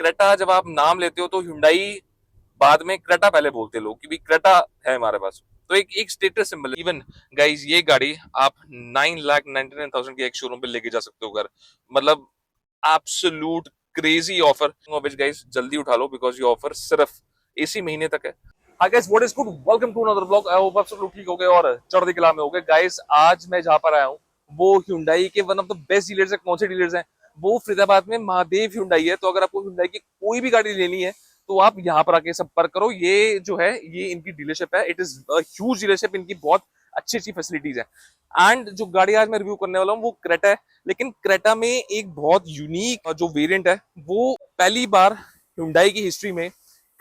Creta जब आप नाम लेते हो तो Hyundai बाद में क्रेटा पहले बोलते लोग कि भाई क्रेटा है हमारे पास। तो एक एक स्टेटस सिंबल है। इवन गाइज ये गाड़ी आप 9,99,000 के एक शोरूम पे लेके जा सकते हो घर। मतलब एब्सोल्यूट क्रेजी ऑफर, विच गाइज जल्दी उठा लो बिकॉज ये ऑफर सिर्फ इसी महीने तक है। Hi guys, what is good, welcome to another blog. I hope आप सब लोग ठीक हो गए और चढ़ती कला में हो गए। गाइस आज मैं जहां पर आया हूँ वो Hyundai के one of the best dealers है। कौन से डीलर्स हैं वो? फरीदाबाद में महादेव Hyundai है। तो अगर आपको Hyundai की कोई भी गाड़ी लेनी है तो आप यहाँ पर आके संपर्क करो। ये जो है ये इनकी डीलरशिप है। इट इज ह्यूज डीलरशिप, इनकी बहुत अच्छी अच्छी फैसिलिटीज है। एंड जो गाड़ी आज मैं रिव्यू करने वाला हूँ वो क्रेटा है। लेकिन क्रेटा में एक बहुत यूनिक जो वेरिएंट है, वो पहली बार Hyundai की हिस्ट्री में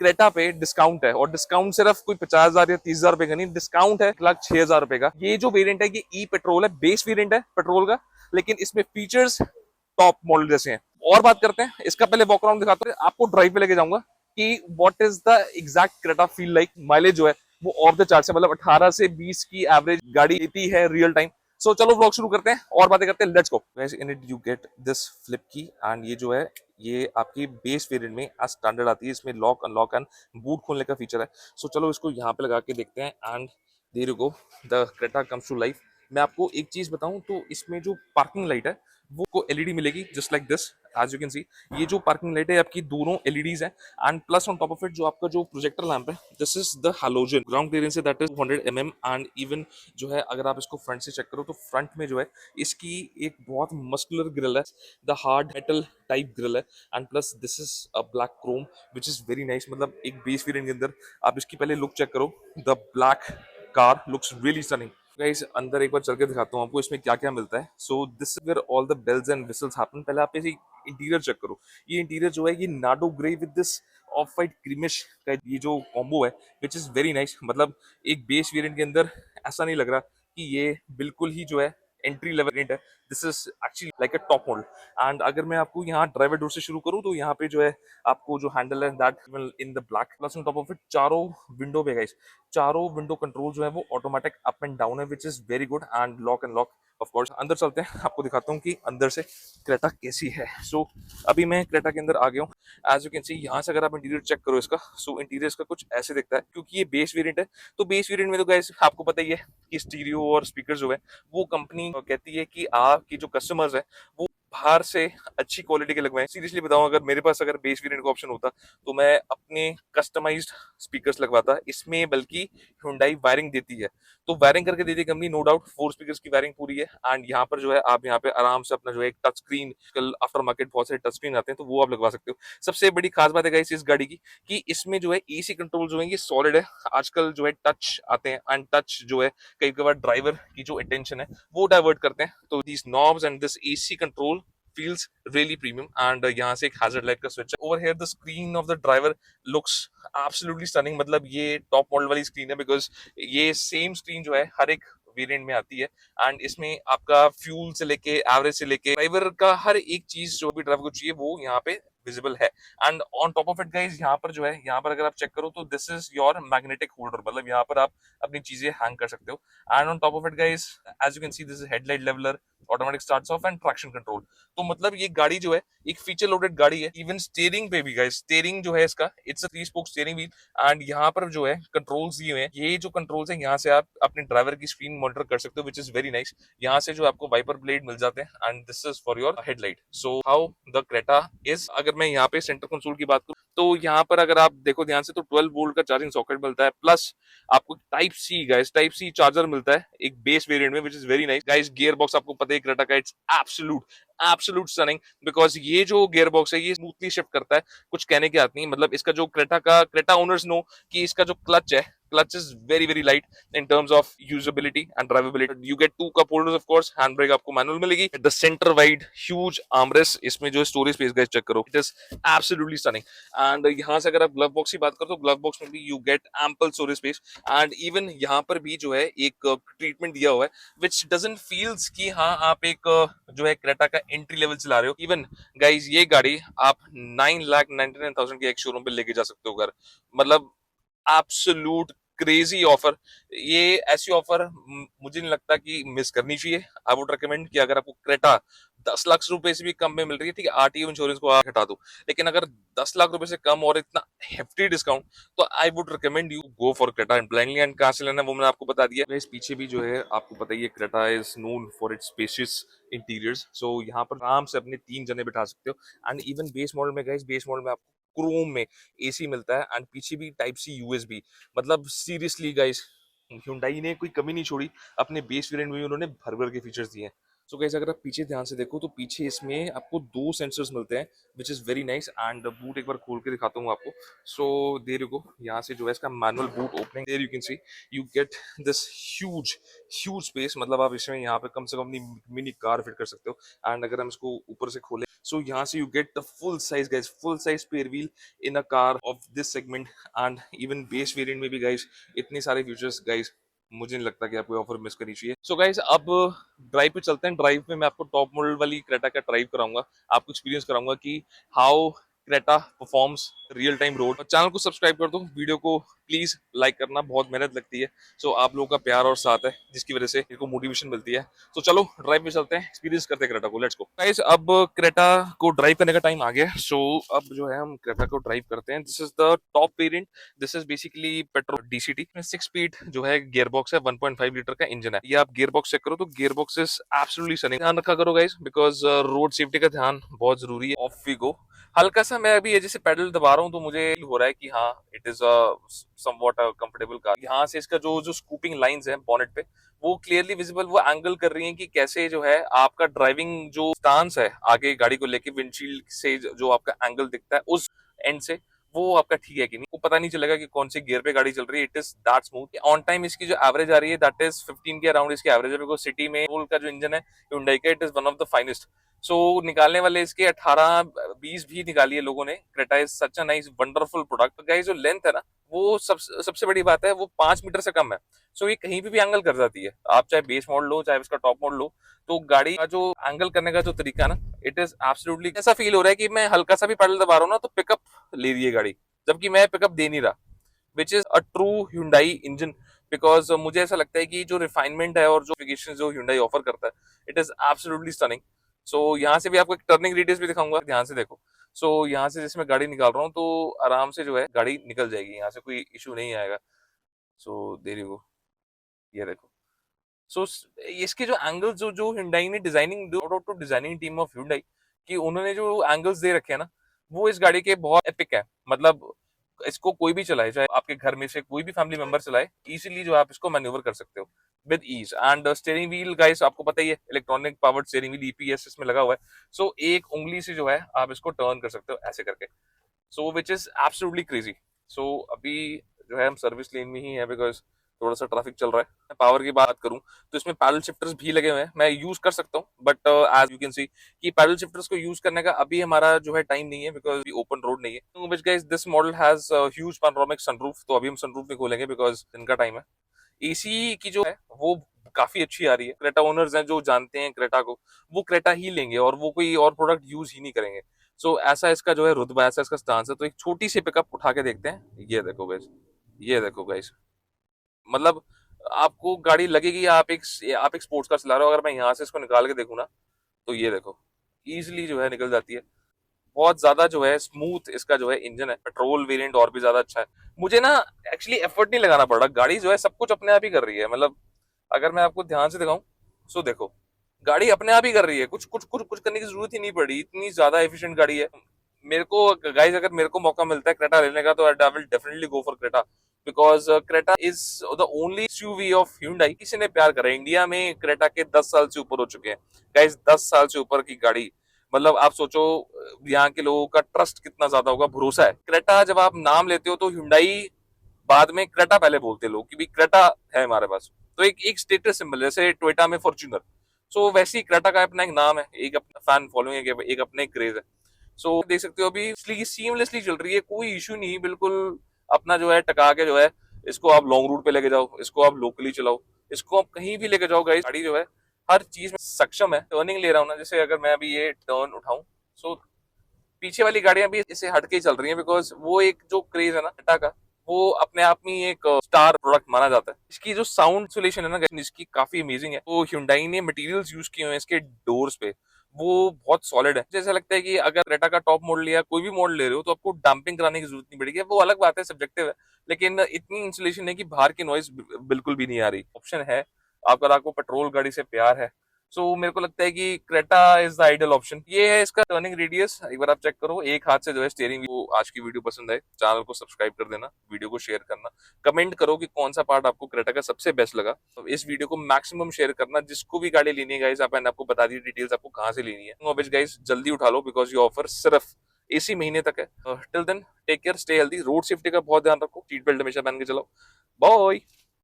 क्रेटा पे डिस्काउंट है। और डिस्काउंट सिर्फ कोई 50,000 या 30,000 रुपए का नहीं, डिस्काउंट है 1,06,000 रुपए का। ये जो वेरिएंट है ये ई पेट्रोल है, बेस वेरिएंट है पेट्रोल का, लेकिन इसमें फीचर्स टॉप मॉडल जैसे हैं। और बात करते हैं इसका, पहले वॉक अराउंड दिखाते हैं आपको, ड्राइव पे लेके जाऊंगा कि what is the exact Creta feel like. Mileage जो है वो ऑफ द चार्ट है, मतलब 18 से 20 की एवरेज गाड़ी देती है रियल टाइम। सो चलो व्लॉग शुरू करते हैं और बातें करते हैं। Let's go guys. In it you get this flip की एंड ये जो है ये आपकी बेस वेरिएंट में आज स्टैंडर्ड आती है। इसमें लॉक अनलॉक एंड बूट खोलने का फीचर है। सो चलो इसको यहाँ पे लगा के देखते हैं and there you go, the Creta comes to life. मैं आपको एक चीज बताऊं तो इसमें जो पार्किंग लाइट है वो को एलईडी मिलेगी just like this. As you can see ये जो पार्किंग लाइट है आपकी दोनों एलईडीज है। And plus on top of it जो आपका जो प्रोजेक्टर लैंप है, this is the halogen. Ground clearance है that is 200 mm। And even जो है अगर आप इसको फ्रंट से चेक करो तो फ्रंट में जो है इसकी एक बहुत मस्कुलर ग्रिल है, the hard metal type grille है। And plus this is a black chrome which is very nice. मतलब एक बेस वेरिएंट के अंदर आप इसकी पहले लुक चेक करो, the black car looks really stunning. Guys अंदर एक बार चल के दिखाता हूँ आपको इसमें क्या क्या मिलता है। So this is where all the bells and whistles happen. पहले आप इसे इंटीरियर चेक करो। ये इंटीरियर जो है ये Nardo grey with this off white creamish का ये जो कॉम्बो है विच इज वेरी नाइस। मतलब एक बेस वेरिएंट के अंदर ऐसा नहीं लग रहा कि ये बिल्कुल ही जो है एंट्री लेवल वेरिएंट है। This is actually like a top model. And अगर मैं आपको यहाँ ड्राइवर डोर से शुरू करूँ तो यहाँ पे जो है आपको जो हैंडल है that in the black, plus on top of it चारों विंडो पे गाइस, चारों विंडो कंट्रोल जो है वो ऑटोमेटिक अप एंड डाउन है विच is very good. And lock and lock of course. अंदर चलते हैं, आपको दिखाता हूँ कि अंदर से क्रेटा कैसी है। सो अभी मैं क्रेटा के अंदर आ गया हूँ। एज यू कैन सी यहाँ से अगर आप इंटीरियर चेक करो इसका, सो इंटीरियर इसका कुछ ऐसे दिखता है। क्योंकि ये बेस वेरिएंट है तो बेस वेरिएंट में तो गाइस आपको पता ही है कि स्टीरियो और स्पीकर जो है वो कंपनी कहती है कि आपकी जो कस्टमर्स है वो बाहर से अच्छी क्वालिटी के लगवाएं। सीरियसली बताऊं, अगर मेरे पास अगर बेस वेरिएंट का ऑप्शन होता तो मैं अपने कस्टमाइज्ड स्पीकर्स लगवाता। इसमें बल्कि Hyundai वायरिंग देती है, तो वायरिंग करके देती है कंपनी, नो डाउट। 4 स्पीकर्स की वायरिंग पूरी है। एंड यहाँ पर जो है आप यहाँ पे आराम से अपना जो है एक टच स्क्रीन, कल आफ्टर मार्केट बहुत सारे टच स्क्रीन आते हैं तो वो आप लगवा सकते हो। सबसे बड़ी खास बात है गाइस इस गाड़ी की कि इसमें जो है एसी कंट्रोल जो है ये सॉलिड है। आजकल जो है टच आते हैं एंड टच जो है कई बार ड्राइवर की जो अटेंशन है वो डाइवर्ट करते हैं। तो these knobs and this AC control feels really premium। and यहाँ से एक hazard light का स्विच है। over here the screen of the driver looks absolutely stunning। मतलब ये टॉप मॉडल वाली स्क्रीन है बिकॉज ये सेम स्क्रीन जो है हर एक वेरिएंट में आती है। एंड इसमें आपका फ्यूल से लेके एवरेज से लेके ड्राइवर का हर एक चीज जो भी ड्राइवर को चाहिए वो यहाँ पे विजिबल है। And on top of it guys यहाँ पर जो है यहाँ पर अगर आप चेक करो तो this is your magnetic holder. मतलब यहाँ पर आप अपनी चीजें हैंग कर सकते हो। And on top of it guys as you can see this is headlight leveller, automatic starts off and traction control. तो मतलब ये गाड़ी जो है एक फीचर लोडेड गाड़ी है। इवन स्टीयरिंग पे भी गाइस, स्टीयरिंग जो है इसका it's a 3 spoke steering wheel. And यहाँ पर जो है कंट्रोल्स दिए हुए हैं, ये जो कंट्रोल्स हैं यहाँ से आप अपने ड्राइवर की स्क्रीन मॉनिटर कर सकते हो विच इज वेरी नाइस। यहाँ से जो आपको वाइपर ब्लेड मिल जाते हैं and this is for your headlight. So how the Creta is. अगर मैं यहाँ पे सेंटर कंसोल की बात करूँ तो यहाँ पर अगर आप देखो ध्यान से तो 12 वोल्ट का चार्जिंग सॉकेट मिलता है। प्लस आपको type C guys, type C charger मिलता है एक बेस वेरिएंट में which is very nice. Guys gear box आपको पता है क्रेटा का it's absolute absolute stunning because ये जो गियर बॉक्स है ये स्मूथली शिफ्ट करता है, कुछ कहने की बात नहीं। मतलब इसका जो क्रेटा ओनर्स नो कि इसका जो क्लच है, clutch is very very light in terms of usability and drivability। you get 2 cup holders of course, hand brake आपको मैनुअल मिलेगी, the center wide huge armrest। इसमें जो स्टोरेज स्पेस गाइस चेक करो, it is absolutely stunning। and यहाँ से अगर आप glove box की बात करो तो ग्लव बॉक्स में भी you get ample storage space। and even यहाँ पर भी जो है एक ट्रीटमेंट दिया हुआ है which doesn't feels कि हाँ आप एक जो है क्रेटा का एंट्री लेवल चला रहे हो। इवन गाइस ये गाड़ी आप 9,99,000 के एक शोरूम पे लेके जा सकते हो घर। मतलब एब्सोल्यूट क्रेजी ऑफर। ये ऐसी ऑफर मुझे नहीं लगता कि मिस करनी चाहिए। आई वुड रिकमेंड कि अगर आपको क्रेटा 10 लाख रुपए से भी कम में मिल रही है, ठीक है, आरटीओ इंश्योरेंस को आप हटा दो, लेकिन अगर 10 लाख रुपए से कम और इतना हेफ्टी डिस्काउंट, तो I would recommend you go for Creta and blindly. And कहाँ से लेना है वो मैंने आपको बता दिया। इस पीछे भी जो है आपको पता ही है, Creta is known for its spacious interiors. So यहाँ पर आराम से अपने 3 जने बिठा सकते हो। एंड इवन बेस मॉडल में गाइस, बेस मॉडल में आपको क्रोम में एसी मिलता है एंड पीछे भी टाइप सी यूएसबी। मतलब सीरियसली गाइस, Hyundai ने कोई कमी नहीं छोड़ी, अपने बेस वेरिएंट में भी उन्होंने भर भर के फीचर्स दिए हैं। सो गाइस, अगर आप पीछे ध्यान से देखो तो पीछे इसमें आपको 2 सेंसर्स मिलते हैं, विच is very nice. And boot एक बार खोल के दिखाता हूँ आपको। सो देयर यू गो, यहाँ से जो है इसका manual boot opening, there you can see you get this huge huge space. मतलब आप इसमें यहाँ पे कम से कम अपनी मिनी कार फिट कर सकते हो। एंड अगर हम इसको ऊपर से खोले, सो यहाँ से you get the full size guys, full size spare wheel in a car of this segment. And even base variant में भी गाइस इतने सारे फीचर्स गाइस, मुझे नहीं लगता कि आपको ऑफर मिस करनी चाहिए। सो गाइस, अब ड्राइव पे चलते हैं। ड्राइव में मैं आपको टॉप मॉडल वाली क्रेटा का ड्राइव कराऊंगा, आपको एक्सपीरियंस कराऊंगा कि how Creta performs real time road. Channel को सब्सक्राइब कर दो, वीडियो को प्लीज लाइक करना, बहुत मेहनत लगती है। सो आप लोगों का प्यार और साथ है जिसकी वजह से मेरे को मोटिवेशन मिलती है। तो चलो ड्राइव पे चलते हैं, एक्सपीरियंस करते हैं क्रेटा को। लेट्स गो गाइस, अब क्रेटा को ड्राइव करने का टाइम आ गया। सो अब जो है हम क्रेटा को ड्राइव करते हैं। This is the top variant. This is basically petrol DCT में 6 स्पीड जो है गियर बॉक्स है, 1.5 लीटर का इंजन है। ये आप गियर बॉक्स चेक करो तो gear box is absolutely Sunny. ध्यान रखा करो गाइस, बिकॉज रोड सेफ्टी का ध्यान बहुत जरूरी है। Off we go. हल्का सा मैं अभी ये जैसे पेडल दबा रहा हूँ तो मुझे फील हो रहा है कि हाँ, it is somewhat comfortable car. यहाँ से इसका जो जो स्कूपिंग लाइंस है बॉनेट पे, वो क्लियरली विजिबल, वो एंगल कर रही है कि कैसे जो है आपका ड्राइविंग जो स्टांस है आगे गाड़ी को लेके, विंडशील्ड से जो आपका एंगल दिखता है उस एंड से, वो आपका ठीक है कि नहीं। वो पता नहीं चलेगा कि कौन से गियर पे गाड़ी चल रही है। It is that smooth. On time इसकी जो एवरेज आ रही है दैट इज 15 के अराउंड इसकी एवरेज है, बिकॉज सिटी में पेट्रोल का जो इंजन है Hyundai का, it is one of the finest. So निकालने वाले इसके 18-20 भी निकाली है लोगों ने। Creta is such a nice wonderful product. Guys, जो लेंथ है ना, वो सबसे बड़ी बात है, वो 5 मीटर से कम है। सो ये कहीं भी एंगल कर जाती है। आप चाहे बेस मॉडल लो चाहे इसका टॉप मॉडल लो, तो गाड़ी का जो एंगल करने का जो तरीका है ना, इट इज एब्सोल्युटली, ऐसा फील हो रहा है कि मैं हल्का सा भी पैडल दबा रहा हूँ ना तो पिकअप ले रही है गाड़ी, जबकि मैं पिकअप दे नहीं रहा, which is a true Hyundai engine. Because मुझे ऐसा लगता है कि जो रिफाइनमेंट है और जो एप्लीकेशन जो Hyundai ऑफर करता है, इट इज एब्सोल्युटली स्टनिंग। सो यहाँ से भी आपको एक टर्निंग रेडियस भी दिखाऊंगा, ध्यान से देखो। सो यहाँ से जैसे मैं गाड़ी निकाल रहा हूँ तो आराम से जो है गाड़ी निकल जाएगी, यहाँ से कोई इशू नहीं आएगा। सो देर यू गो, ये देखो। सो इसके जो एंगल्स जो जो Hyundai ने designing, to designing team of Hyundai, कि उन्होंने जो एंगल्स दे रखे हैं ना, वो इस गाड़ी के बहुत एपिक है। मतलब इसको कोई भी चलाए, चाहे आपके घर में से कोई भी फैमिली मेंबर चलाए, इजीली जो आप इसको मैन्यूवर कर सकते हो with ease. And steering wheel guys, आपको पता ही है, electronic powered steering wheel, EPS इसमें लगा हुआ है। सो एक उंगली से जो है आप इसको टर्न कर सकते हो ऐसे करके। सो विच इज एब्सोल्युटली क्रेजी। सो अभी जो है हम सर्विस लेन में ही है, बिकॉज थोड़ा सा ट्रैफिक चल रहा है। पावर की बात करूं तो इसमें पैडल शिफ्टर्स भी लगे हुए हैं, मैं यूज कर सकता हूं, but as you can see कि पैडल शिफ्टर्स को यूज करने का अभी हमारा जो है टाइम नहीं है, बिकॉज ओपन रोड नहीं है। Which guys, this model has huge panoramic sunroof, तो अभी हम सनरूफ नहीं खोलेंगे बिकॉज दिन का टाइम है। एसी की जो है वो काफी अच्छी आ रही है। क्रेटा ओनर्स हैं जो जानते हैं क्रेटा को, वो क्रेटा ही लेंगे और वो कोई और प्रोडक्ट यूज ही नहीं करेंगे। सो ऐसा इसका जो है रुतबा, ऐसा इसका स्टांस है। तो एक छोटी सी पिकअप उठा के देखते हैं। ये देखो गाइस, ये देखो गाइस, मतलब आपको गाड़ी लगेगी आप एक स्पोर्ट्स कार चला रहे हो। अगर मैं यहाँ से इसको निकाल के देखूँ ना, तो ये देखो इजिली जो है निकल जाती है। बहुत ज्यादा जो है स्मूथ इसका जो है इंजन है। पेट्रोल वेरिएंट और भी ज्यादा अच्छा है। मुझे ना एक्चुअली एफर्ट नहीं लगाना पड़ रहा, गाड़ी जो है सब कुछ अपने आप ही कर रही है। मतलब अगर मैं आपको ध्यान से दिखाऊं, सो देखो, गाड़ी अपने आप ही कर रही है, कुछ कुछ कुछ कुछ करने की जरूरत ही नहीं पड़ी, इतनी ज्यादा एफिशिएंट गाड़ी है। मेरे को गाइस, अगर मेरे को मौका मिलता है क्रेटा लेने का, तो I will definitely go for Creta, because Creta is the only SUV of Hyundai। किसी ने प्यार करा इंडिया में क्रेटा के 10 साल से ऊपर हो चुके हैं गाइस, 10 साल से ऊपर की गाड़ी। मतलब आप सोचो यहाँ के लोगों का ट्रस्ट कितना ज्यादा होगा, भरोसा है। क्रेटा जब आप नाम लेते हो तो Hyundai बाद में क्रेटा पहले बोलते लोग कि भाई क्रेटा है हमारे पास, तो एक एक स्टेटस सिंबल, जैसे टोयोटा में फॉर्च्यूनर। सो वैसे ही क्रेटा का अपना एक नाम है, एक अपना फैन फॉलोइंग है, एक अपना क्रेज है। सो देख सकते हो अभी सीमलेसली चल रही है, कोई इशू नहीं, बिल्कुल अपना जो है टका के जो है, इसको आप लॉन्ग रूट पे लेके जाओ, इसको आप लोकली चलाओ, इसको आप कहीं भी लेके जाओ गाइस, गाड़ी जो है हर चीज में सक्षम है। टर्निंग ले रहा हूँ ना, जैसे अगर मैं अभी ये टर्न उठाऊं, सो पीछे वाली गाड़ियां भी इसे हटके ही चल रही हैं, बिकॉज वो एक जो क्रेज है ना क्रेटा का, वो अपने आप में ही एक स्टार प्रोडक्ट माना जाता है। इसकी जो साउंड इंसुलेशन है ना guys, इसकी काफी अमेजिंग है। तो Hyundai ने मटेरियल्स यूज किए हुए हैं इसके डोर्स पे, वो बहुत सॉलिड है। जैसा लगता है कि अगर क्रेटा का टॉप मॉडल या कोई भी मॉडल ले रहे हो तो आपको डंपिंग कराने की जरूरत नहीं पड़ेगी। वो अलग बात है, सब्जेक्टिव है, लेकिन इतनी इंसुलेशन है कि बाहर की नॉइज बिल्कुल भी नहीं आ रही। ऑप्शन है अगर आपको पेट्रोल गाड़ी से प्यार है, सो मेरे को लगता है कि Creta is the ideal option. ये है इसका टर्निंग रेडियस, एक बार आप चेक करो। एक हाथ से जो है स्टीयरिंग। वो आज की वीडियो पसंद आए, चैनल को सब्सक्राइब कर देना, वीडियो को शेयर करना, कमेंट करो कि कौन सा पार्ट आपको क्रेटा का सबसे बेस्ट लगा। तो इस वीडियो को मैक्सिमम शेयर करना। जिसको भी गाड़ी लेनी है गाइस, मैंने आपको बता दी डिटेल्स आपको कहाँ से लेनी है। अब गाइस जल्दी उठा लो, बिकॉज ये ऑफर सिर्फ इसी महीने तक है। Till then take care, stay healthy, road safety का बहुत ध्यान रखो, सीट बेल्ट हमेशा पहन के चलाओ। बाय।